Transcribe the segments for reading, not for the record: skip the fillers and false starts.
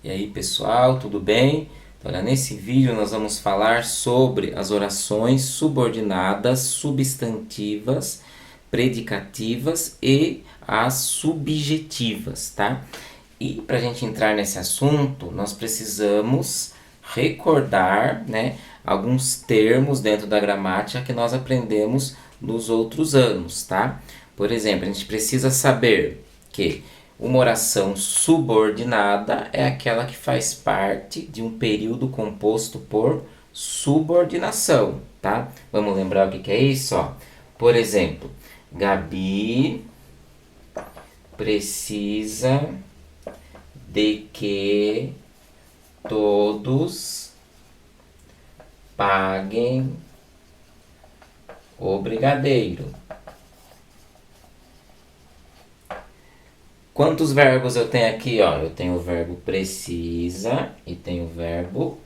E aí pessoal, tudo bem? Olha, nesse vídeo nós vamos falar sobre as orações subordinadas, substantivas, predicativas e as subjetivas, tá? E para a gente entrar nesse assunto, nós precisamos recordar, né, alguns termos dentro da gramática que nós aprendemos nos outros anos, tá? Por exemplo, a gente precisa saber que uma oração subordinada é aquela que faz parte de um período composto por subordinação, tá? Vamos lembrar o que é isso? Ó. Por exemplo, Gabi precisa de que todos paguem o brigadeiro. Quantos verbos eu tenho aqui? Ó? Eu tenho o verbo precisa e tenho o verbo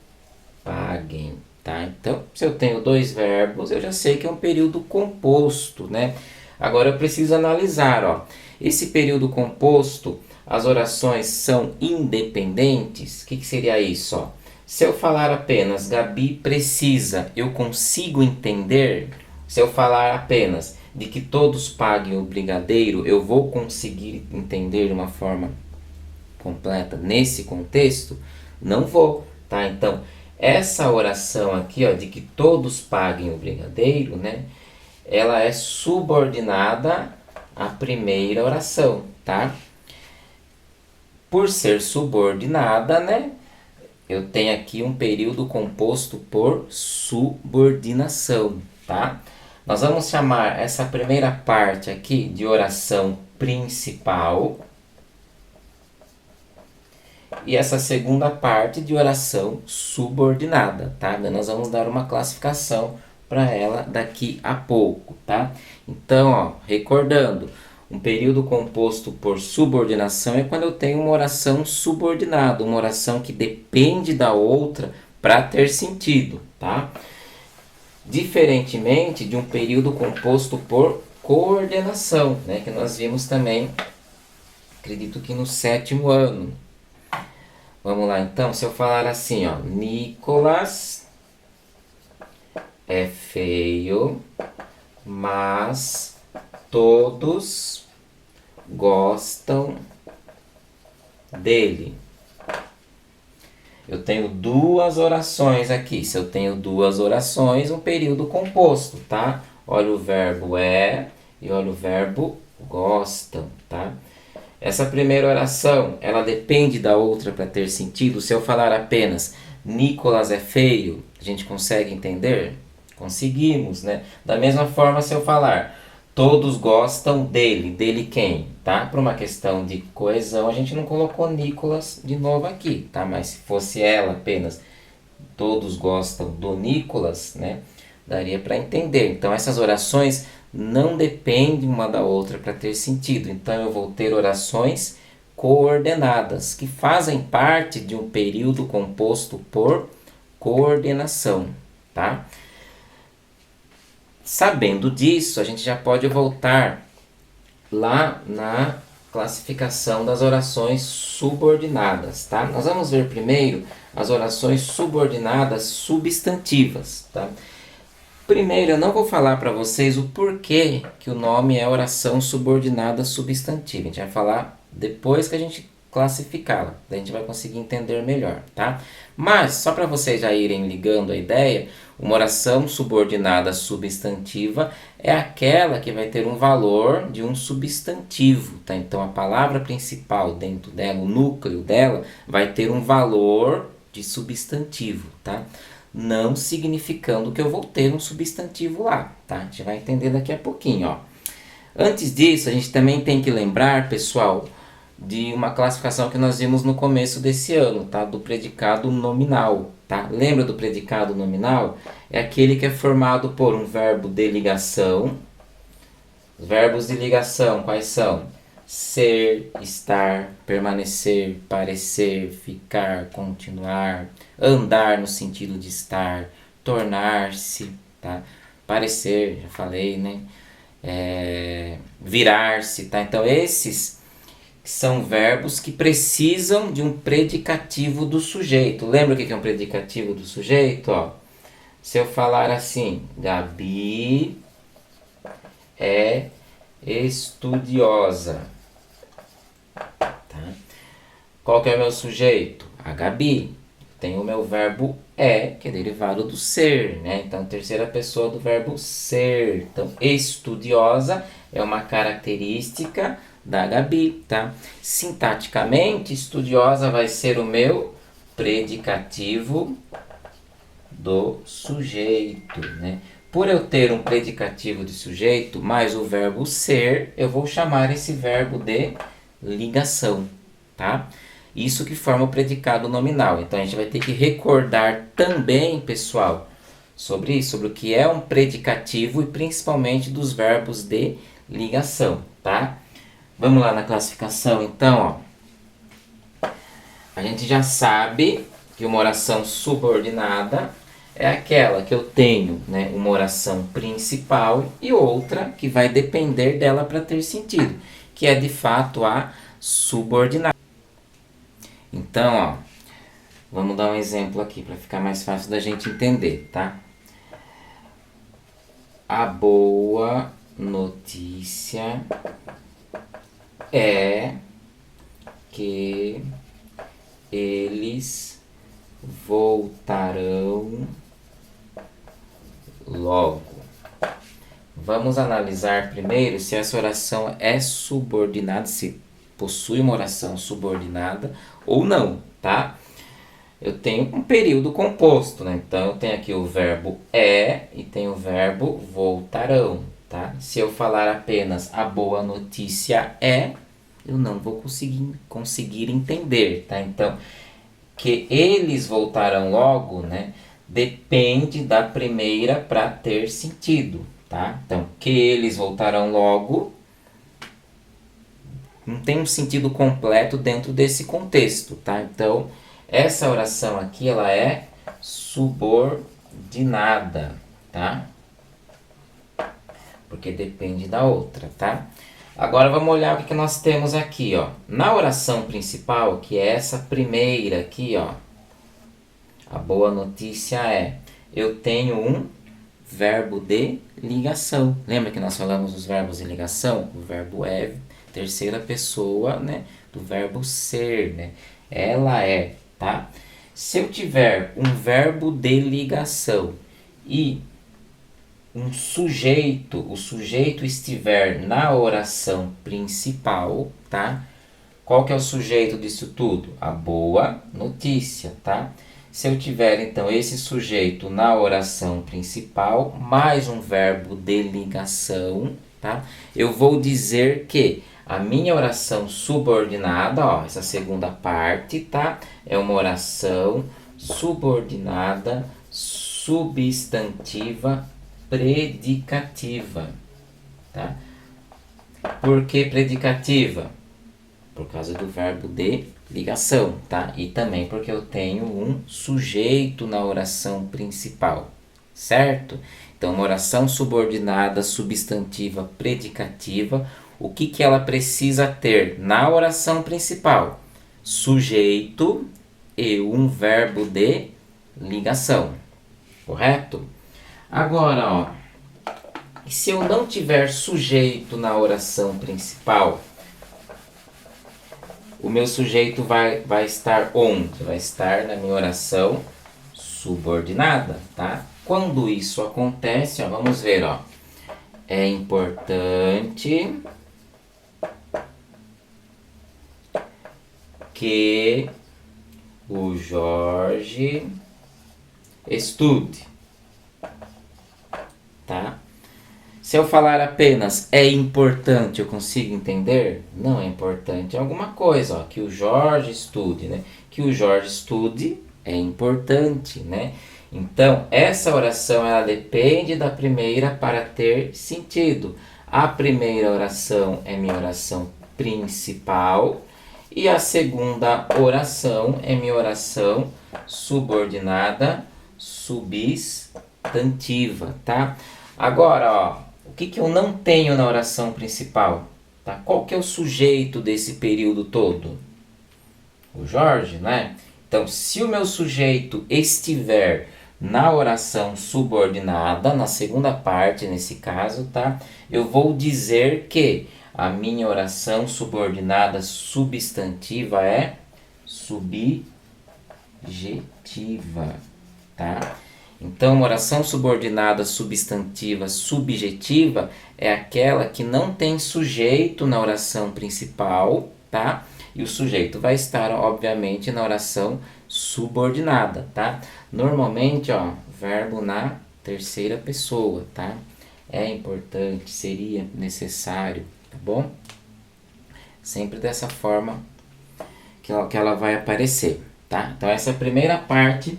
paguem, tá? Então, se eu tenho dois verbos, eu já sei que é um período composto, né? Agora eu preciso analisar, ó. Esse período composto, as orações são independentes? O que seria isso, ó? Se eu falar apenas Gabi precisa, eu consigo entender? Se eu falar apenas de que todos paguem o brigadeiro, eu vou conseguir entender de uma forma completa nesse contexto? Não vou, tá? Então, essa oração aqui, ó, de que todos paguem o brigadeiro, né? Ela é subordinada à primeira oração, tá? Por ser subordinada, né? Eu tenho aqui um período composto por subordinação, tá? Nós vamos chamar essa primeira parte aqui de oração principal e essa segunda parte de oração subordinada, tá? Nós vamos dar uma classificação para ela daqui a pouco, tá? Então, ó, recordando, um período composto por subordinação é quando eu tenho uma oração subordinada, uma oração que depende da outra para ter sentido, tá? Diferentemente de um período composto por coordenação, né, que nós vimos também, acredito que no 7º ano. Vamos lá, então, se eu falar assim, ó, Nicolas é feio, mas todos gostam dele. Eu tenho duas orações aqui. Se eu tenho duas orações, um período composto, tá? Olha o verbo é e olha o verbo gostam, tá? Essa primeira oração, ela depende da outra para ter sentido. Se eu falar apenas Nicolas é feio, a gente consegue entender? Conseguimos, né? Da mesma forma, se eu falar todos gostam dele, dele quem? Tá? Por uma questão de coesão, a gente não colocou Nicolas de novo aqui, tá? Mas se fosse ela apenas, todos gostam do Nicolas, né? Daria para entender. Então, essas orações não dependem uma da outra para ter sentido. Então, eu vou ter orações coordenadas, que fazem parte de um período composto por coordenação, tá? Sabendo disso, a gente já pode voltar lá na classificação das orações subordinadas, tá? Nós vamos ver primeiro as orações subordinadas substantivas, tá? Primeiro, eu não vou falar para vocês o porquê que o nome é oração subordinada substantiva. A gente vai falar depois que a gente classificá-la. Daí a gente vai conseguir entender melhor, tá? Mas, só para vocês já irem ligando a ideia, uma oração subordinada substantiva é aquela que vai ter um valor de um substantivo, tá? Então, a palavra principal dentro dela, o núcleo dela, vai ter um valor de substantivo, tá? Não significando que eu vou ter um substantivo lá, tá? A gente vai entender daqui a pouquinho, ó. Antes disso, a gente também tem que lembrar, pessoal, de uma classificação que nós vimos no começo desse ano, tá? Do predicado nominal, tá? Lembra do predicado nominal? É aquele que é formado por um verbo de ligação. Os verbos de ligação quais são? Ser, estar, permanecer, parecer, ficar, continuar, andar no sentido de estar, tornar-se, tá? Parecer, já falei, né? Virar-se, tá? Então esses que são verbos que precisam de um predicativo do sujeito. Lembra o que é um predicativo do sujeito? Ó, se eu falar assim, Gabi é estudiosa. Tá? Qual que é o meu sujeito? A Gabi. Tem o meu verbo é, que é derivado do ser, né? Então, terceira pessoa do verbo ser. Então, estudiosa é uma característica da Gabi, tá? Sintaticamente, estudiosa vai ser o meu predicativo do sujeito, né? Por eu ter um predicativo de sujeito mais o verbo ser, eu vou chamar esse verbo de ligação, tá? Isso que forma o predicado nominal. Então a gente vai ter que recordar também, pessoal, sobre isso, sobre o que é um predicativo e principalmente dos verbos de ligação, tá? Vamos lá na classificação, então, ó. A gente já sabe que uma oração subordinada é aquela que eu tenho, né, uma oração principal e outra que vai depender dela para ter sentido, que é de fato a subordinada. Então, ó, vamos dar um exemplo aqui para ficar mais fácil da gente entender, tá? A boa notícia é que eles voltarão logo. Vamos analisar primeiro se essa oração é subordinada, se possui uma oração subordinada ou não, tá? Eu tenho um período composto, né? Então eu tenho aqui o verbo é e tenho o verbo voltarão, tá? Se eu falar apenas a boa notícia é, eu não vou conseguir entender, tá? Então, que eles voltarão logo, né? Depende da primeira para ter sentido, tá? Então, que eles voltarão logo não tem um sentido completo dentro desse contexto, tá? Então, essa oração aqui, ela é subordinada, tá? Porque depende da outra, tá? Agora vamos olhar o que nós temos aqui, ó. Na oração principal, que é essa primeira aqui, ó. A boa notícia é, eu tenho um verbo de ligação. Lembra que nós falamos dos verbos de ligação? O verbo é terceira pessoa, né, do verbo ser, né? Ela é, tá? Se eu tiver um verbo de ligação e um sujeito, o sujeito estiver na oração principal, tá? Qual que é o sujeito disso tudo? A boa notícia, tá? Se eu tiver, então, esse sujeito na oração principal, mais um verbo de ligação, tá? Eu vou dizer que a minha oração subordinada, ó, essa segunda parte, tá? É uma oração subordinada, substantiva, predicativa, tá? Por que predicativa? Por causa do verbo de ligação, tá? E também porque eu tenho um sujeito na oração principal, certo? Então, uma oração subordinada, substantiva, predicativa, o que que ela precisa ter na oração principal? Sujeito e um verbo de ligação, correto? Agora, ó, se eu não tiver sujeito na oração principal, o meu sujeito vai estar onde? Vai estar na minha oração subordinada, tá? Quando isso acontece, ó, vamos ver, ó. É importante que o Jorge estude, tá? Se eu falar apenas é importante, eu consigo entender? Não é importante. É alguma coisa, ó, que o Jorge estude, né? Que o Jorge estude é importante, né? Então, essa oração, ela depende da primeira para ter sentido. A primeira oração é minha oração principal e a segunda oração é minha oração subordinada, substantiva, tá? Agora, ó, o que que eu não tenho na oração principal? Tá? Qual que é o sujeito desse período todo? O Jorge, né? Então, se o meu sujeito estiver na oração subordinada, na segunda parte, nesse caso, tá? Eu vou dizer que a minha oração subordinada substantiva é subjetiva, tá? Então, uma oração subordinada substantiva subjetiva é aquela que não tem sujeito na oração principal, tá? E o sujeito vai estar, obviamente, na oração subordinada, tá? Normalmente, ó, verbo na terceira pessoa, tá? É importante, seria necessário, tá bom? Sempre dessa forma que ela vai aparecer, tá? Então, essa é a primeira parte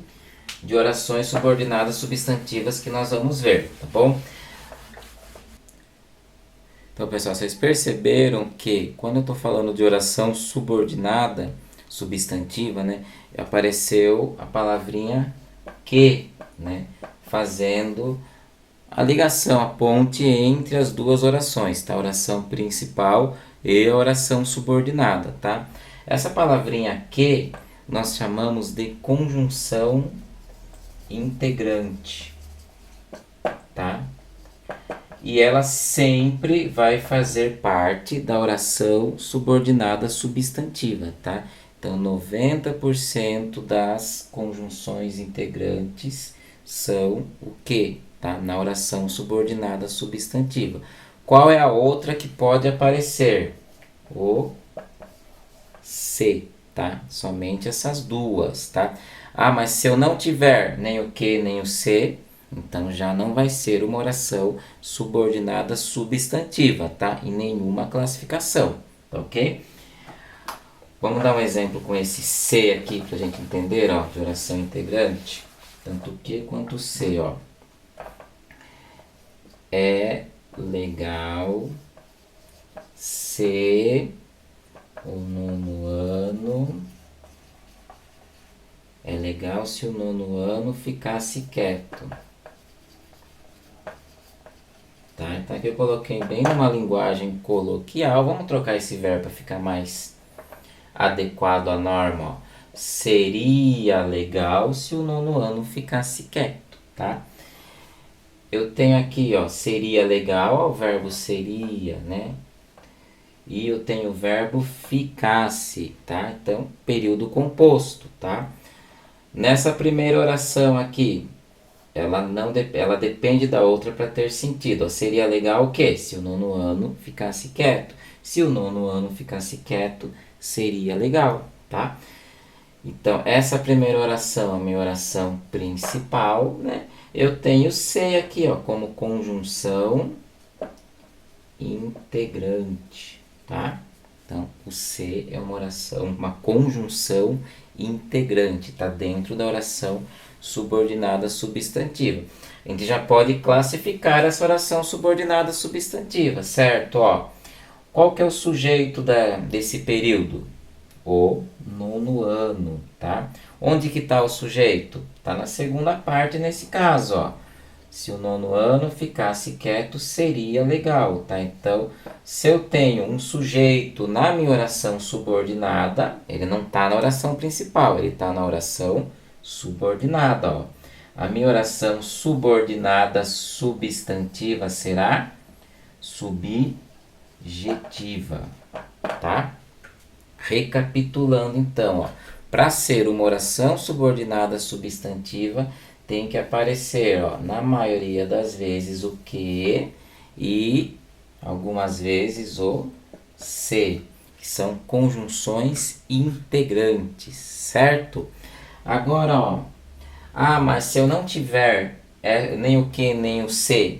de orações subordinadas substantivas que nós vamos ver, tá bom? Então, pessoal, vocês perceberam que quando eu estou falando de oração subordinada substantiva, né, apareceu a palavrinha que, né, fazendo a ligação, a ponte entre as duas orações, tá? A oração principal e a oração subordinada, tá? Essa palavrinha que nós chamamos de conjunção integrante, tá? E ela sempre vai fazer parte da oração subordinada substantiva, tá? Então, 90% das conjunções integrantes são o que, tá? Na oração subordinada substantiva. Qual é a outra que pode aparecer? O se, tá? Somente essas duas, tá? Ah, mas se eu não tiver nem o que nem o se, então já não vai ser uma oração subordinada substantiva, tá? Em nenhuma classificação, tá ok? Vamos dar um exemplo com esse se aqui pra gente entender, ó, de oração integrante. Tanto o que quanto o se, ó. É legal se o nono ano. É legal se o nono ano ficasse quieto. Tá? Então aqui eu coloquei bem numa linguagem coloquial. Vamos trocar esse verbo para ficar mais adequado à norma. Ó. Seria legal se o nono ano ficasse quieto, tá? Eu tenho aqui, ó, seria legal, ó, o verbo seria, né? E eu tenho o verbo ficasse, tá? Então, período composto, tá? Nessa primeira oração aqui, ela depende da outra para ter sentido. Ó, seria legal o quê? Se o nono ano ficasse quieto. Se o nono ano ficasse quieto, seria legal, tá? Então, essa primeira oração, a minha oração principal, né? Eu tenho se aqui, ó, como conjunção integrante, tá? Então, o se é uma oração, uma conjunção integrante, tá dentro da oração subordinada substantiva. A gente já pode classificar essa oração subordinada substantiva, certo? Ó, qual que é o sujeito desse período? O nono ano, tá? Onde que está o sujeito? Está na segunda parte nesse caso, ó. Se o nono ano ficasse quieto, seria legal, tá? Então, se eu tenho um sujeito na minha oração subordinada, ele não está na oração principal, ele está na oração subordinada, ó. A minha oração subordinada substantiva será subjetiva, tá? Recapitulando então, ó. Para ser uma oração subordinada substantiva, tem que aparecer, ó, na maioria das vezes o que e algumas vezes o se, que são conjunções integrantes, certo? Agora, ó, mas se eu não tiver nem o que nem o se,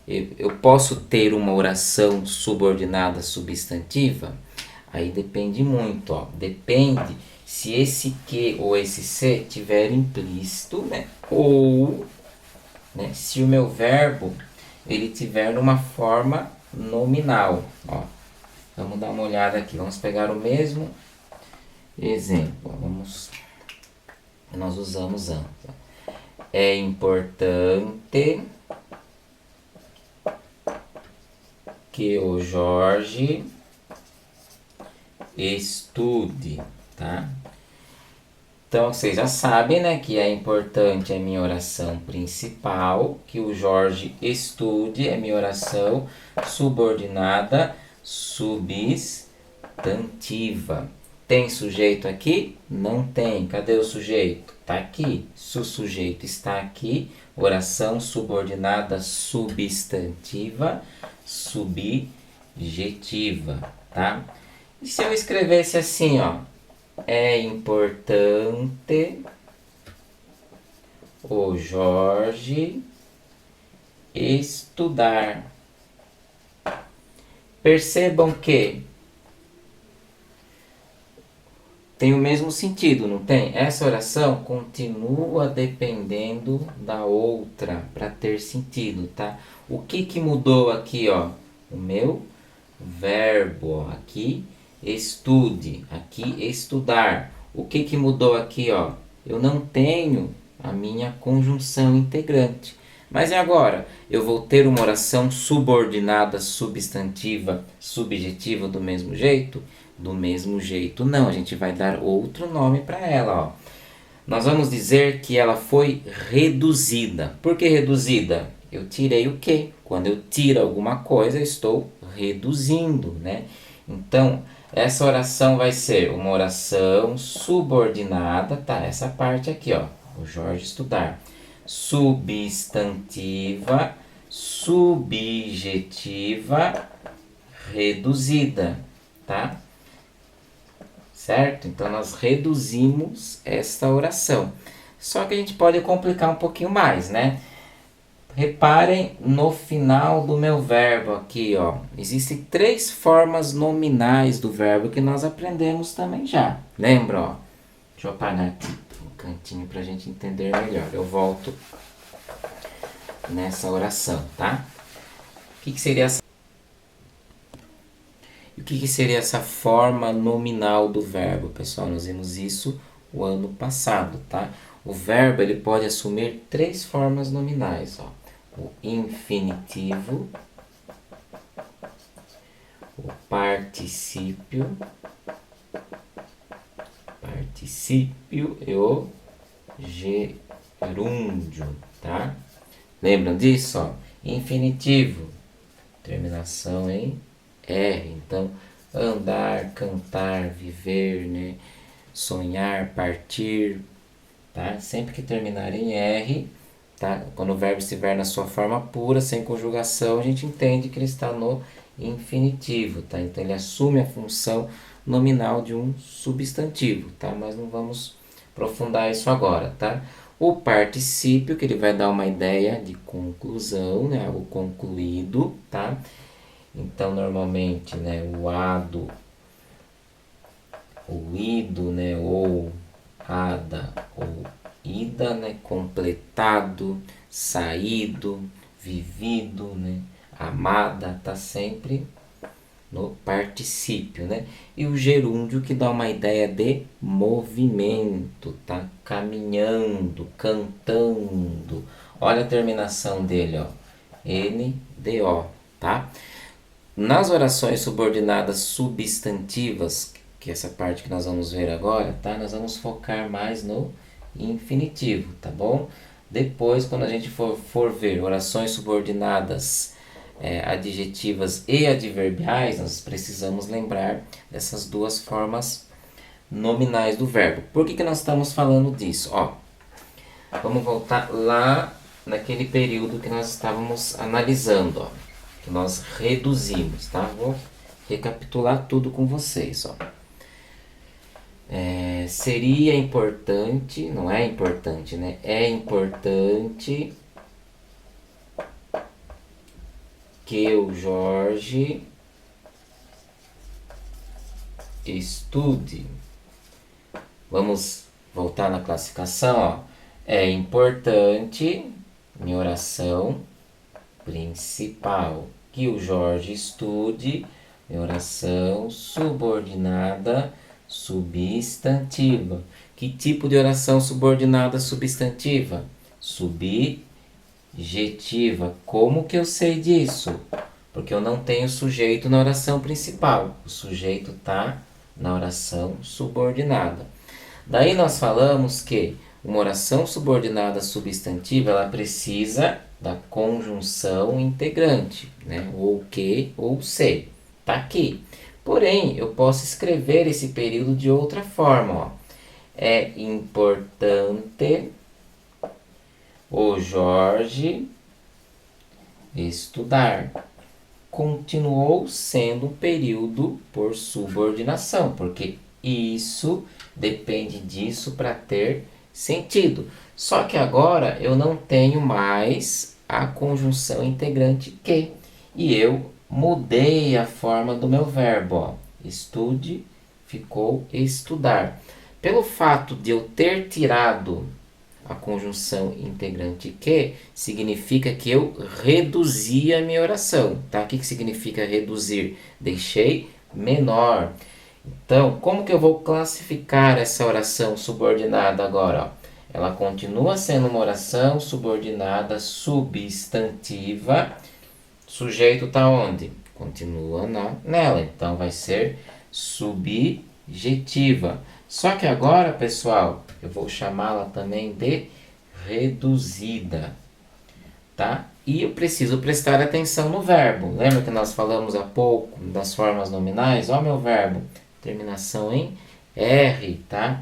eu posso ter uma oração subordinada substantiva? Aí depende muito, ó. Depende se esse que ou esse se tiver implícito, né? Ou, né, se o meu verbo ele tiver numa forma nominal, ó. Vamos dar uma olhada aqui. Vamos pegar o mesmo exemplo. Nós usamos antes. É importante que o Jorge estude, tá? Então, vocês já sabem, né, que é importante a minha oração principal, que o Jorge estude é minha oração subordinada substantiva. Tem sujeito aqui? Não tem. Cadê o sujeito? Tá aqui. Se o sujeito está aqui, oração subordinada substantiva, subjetiva, tá? E se eu escrevesse assim, ó, é importante o Jorge estudar. Percebam que tem o mesmo sentido, não tem? Essa oração continua dependendo da outra para ter sentido, tá? O que mudou aqui, ó? O meu verbo, ó, aqui estude, aqui estudar. O que mudou aqui, ó? Eu não tenho a minha conjunção integrante. Mas e agora? Eu vou ter uma oração subordinada, substantiva, subjetiva do mesmo jeito? Do mesmo jeito não, a gente vai dar outro nome para ela, ó. Nós vamos dizer que ela foi reduzida. Por que reduzida? Eu tirei o que? Quando eu tiro alguma coisa, eu estou reduzindo, né? Então, essa oração vai ser uma oração subordinada, tá? Essa parte aqui, ó, o Jorge estudar. Substantiva, subjetiva, reduzida, tá? Certo? Então, nós reduzimos esta oração. Só que a gente pode complicar um pouquinho mais, né? Reparem no final do meu verbo aqui, ó. Existem 3 formas nominais do verbo que nós aprendemos também já. Lembra, ó? Deixa eu apagar aqui um cantinho pra gente entender melhor. Eu volto nessa oração, tá? O que seria essa? E o que seria essa forma nominal do verbo, pessoal? Nós vimos isso o ano passado, tá? O verbo ele pode assumir 3 formas nominais, ó. O infinitivo, o particípio e o gerúndio, tá? Lembram disso, ó? Infinitivo, terminação em R. Então, andar, cantar, viver, né? Sonhar, partir, tá? Sempre que terminar em R, tá? Quando o verbo estiver na sua forma pura, sem conjugação, a gente entende que ele está no infinitivo, tá? Então, ele assume a função nominal de um substantivo, tá? Mas não vamos aprofundar isso agora, tá? O particípio, que ele vai dar uma ideia de conclusão, né? Algo concluído, tá? Então, normalmente, né, o ado, o ido, né, ou ada, ou ida, né, completado, saído, vivido, né, amada, tá sempre no particípio, né? E o gerúndio que dá uma ideia de movimento, tá? Caminhando, cantando. Olha a terminação dele, ó. NDO, tá? Nas orações subordinadas substantivas, que é essa parte que nós vamos ver agora, tá? Nós vamos focar mais no infinitivo, tá bom? Depois, quando a gente for ver orações subordinadas adjetivas e adverbiais, nós precisamos lembrar dessas 2 formas nominais do verbo. Por que nós estamos falando disso? Ó, vamos voltar lá naquele período que nós estávamos analisando, ó, que nós reduzimos, tá? Vou recapitular tudo com vocês, ó. Seria importante, não é importante, né? É importante que o Jorge estude. Vamos voltar na classificação, ó. É importante, minha oração principal, que o Jorge estude, minha oração subordinada substantiva. Que tipo de oração subordinada substantiva? Subjetiva. Como que eu sei disso? Porque eu não tenho sujeito na oração principal. O sujeito está na oração subordinada. Daí nós falamos que uma oração subordinada substantiva, ela precisa da conjunção integrante, né? Ou que ou se. Tá aqui. Porém, eu posso escrever esse período de outra forma, ó. É importante o Jorge estudar. Continuou sendo um período por subordinação, porque isso depende disso para ter sentido. Só que agora eu não tenho mais a conjunção integrante que, e eu mudei a forma do meu verbo. Ó. Estude ficou estudar. Pelo fato de eu ter tirado a conjunção integrante que, significa que eu reduzi a minha oração. Tá? O que significa reduzir? Deixei menor. Então, como que eu vou classificar essa oração subordinada agora? Ó? Ela continua sendo uma oração subordinada substantiva. Sujeito está onde? Continua nela. Então, vai ser subjetiva. Só que agora, pessoal, eu vou chamá-la também de reduzida. Tá? E eu preciso prestar atenção no verbo. Lembra que nós falamos há pouco das formas nominais? Ó, meu verbo. Terminação em R, tá?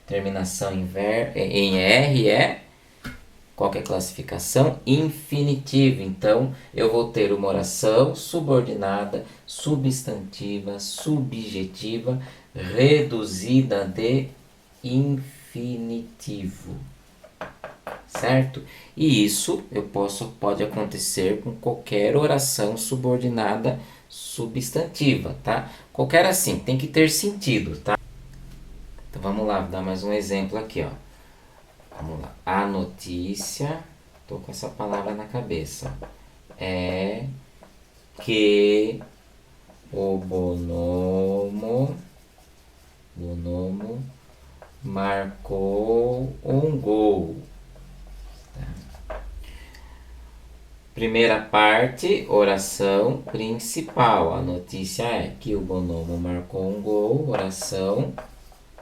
Terminação em R é, qual que é a classificação? Infinitivo. Então, eu vou ter uma oração subordinada, substantiva, subjetiva, reduzida de infinitivo. Certo? E isso pode acontecer com qualquer oração subordinada substantiva, tá? Qualquer assim, tem que ter sentido, tá? Então vamos lá, vou dar mais um exemplo aqui, ó. Vamos lá. A notícia, tô com essa palavra na cabeça, é que o Bonomo marcou um gol. Primeira parte, oração principal. A notícia é que o Bonomo marcou um gol, oração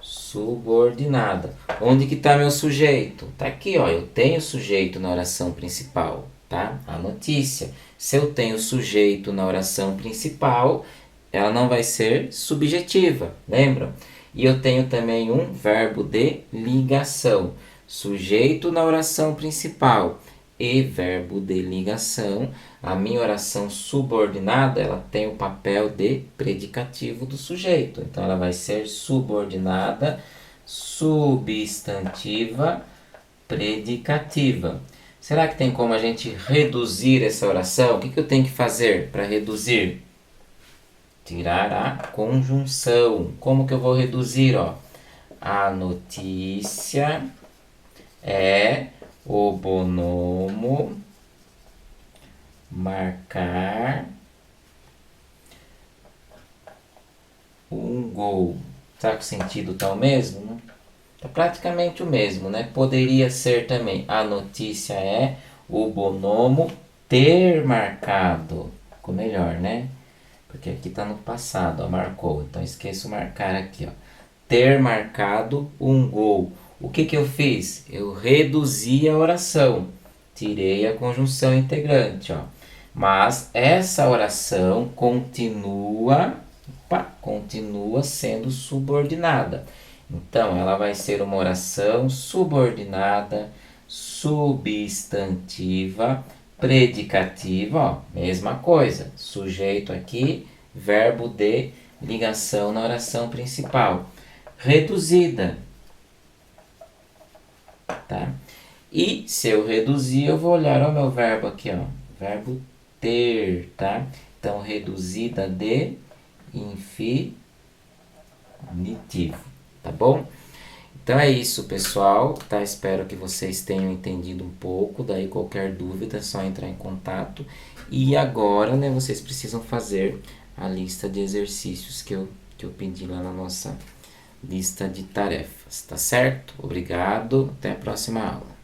subordinada. Onde que está meu sujeito? Tá aqui, ó. Eu tenho sujeito na oração principal, tá? A notícia. Se eu tenho sujeito na oração principal, ela não vai ser subjetiva, lembram? E eu tenho também um verbo de ligação. Sujeito na oração principal e verbo de ligação. A minha oração subordinada, ela tem o papel de predicativo do sujeito. Então, ela vai ser subordinada, substantiva, predicativa. Será que tem como a gente reduzir essa oração? O que eu tenho que fazer para reduzir? Tirar a conjunção. Como que eu vou reduzir? Ó? A notícia é o Bonomo marcar um gol. Será que o sentido está o mesmo? Está praticamente o mesmo, né? Poderia ser também. A notícia é o Bonomo ter marcado. Ficou melhor, né? Porque aqui está no passado, ó, marcou. Então esqueço marcar aqui, ó. Ter marcado um gol. O que eu fiz? Eu reduzi a oração. Tirei a conjunção integrante, ó. Mas essa oração continua sendo subordinada. Então, ela vai ser uma oração subordinada, substantiva, predicativa, ó, mesma coisa. Sujeito aqui, verbo de ligação na oração principal. Reduzida. Tá? E se eu reduzir, eu vou olhar o meu verbo aqui, ó. Verbo ter, tá? Então, reduzida de infinitivo, tá bom? Então é isso, pessoal, tá? Espero que vocês tenham entendido um pouco. Daí qualquer dúvida é só entrar em contato. E agora, né, vocês precisam fazer a lista de exercícios que eu pedi lá na nossa lista de tarefas, tá certo? Obrigado, até a próxima aula.